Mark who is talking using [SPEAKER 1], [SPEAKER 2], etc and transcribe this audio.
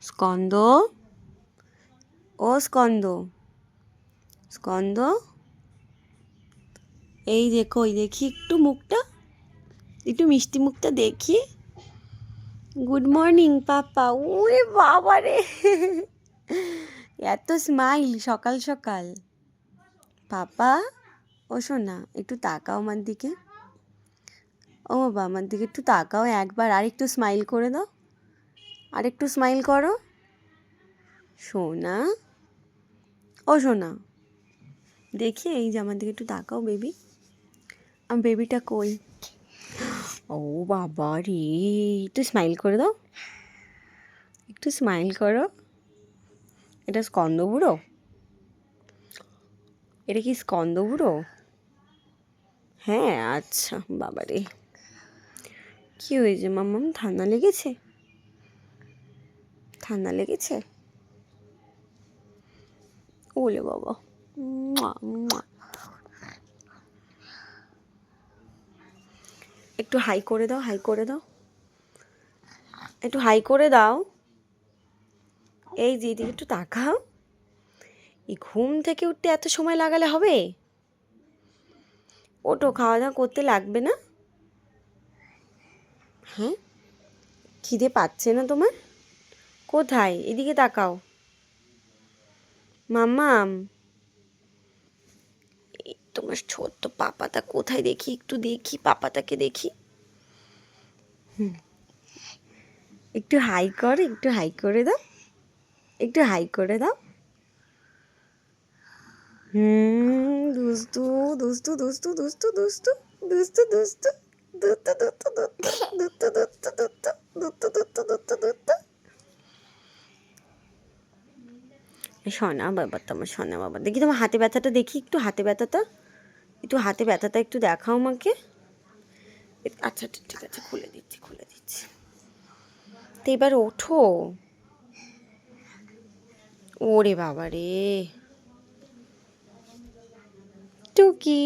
[SPEAKER 1] স্কন্দ, ও স্কন্দ, স্কন্দ, এই দেখো, ওই দেখি একটু মুখটা, একটু মিষ্টি মুখটা দেখি। গুড মর্নিং পাপা। ওরে বাবা রে, এত স্মাইল সকাল সকাল। পাপা, ও শোনা, একটু তাকাও আমার দিকে। ও বাবা, আমার দিকে একটু তাকাও একবার, আর একটু স্মাইল করে দাও, আর একটু স্মাইল করো সোনা। ও সোনা, দেখি, এই যে আমার দিকে একটু তাকাও বেবি। আমার বেবিটা কই? ও বাবা রে, একটু স্মাইল করে দাও, একটু স্মাইল করো। এটা স্কন্দ বুড়ো? এটা কি স্কন্দ বুড়ো? হ্যাঁ, আচ্ছা। বাবা রে, কী হয়েছে মাম্মাম? ঠান্ডা লেগেছে? ঠান্ডা লেগেছে? ওলে বাবা, মুয়া, মুয়া। একটু হাই করে দাও, হাই করে দাও, একটু হাই করে দাও। এই যে এদিকে একটু তাকাও। এই ঘুম থেকে উঠতে এত সময় লাগালে হবে? ওটো, খাওয়া দাওয়া করতে লাগবে না? হ্যাঁ, খিদে পাচ্ছে না তোমার? কোথায়? এদিকে তাকাও মাম্মাম। তোমার ছোট্ট পাপাটা কোথায়? দেখি, একটু দেখি পাপাটাকে দেখি। একটু হাই কর, একটু হাই করে দাও, একটু হাই করে দাও। দুস্তু, দুস্তু, দুস্তু, দুস্তু, দুস্তু, দুস্তু, দুস্তু, দুত্তু, দুত্তু, দুত্তু, দুত্তু, দুত্তু, দুত্তু, দুত্তু, দুত্তু, দুত্তু, দুত্তু। সোনা বাবা, তোমার সোনা বাবা। দেখি তোমার হাতে ব্যথাটা, দেখি একটু হাতে ব্যথাটা, একটু হাতে ব্যথাটা একটু দেখাও আমাকে। আচ্ছা ঠিক আছে, খুলে দিচ্ছি, খুলে দিচ্ছি। তো এবার ওঠো। ওরে বাবা রে, টুকি।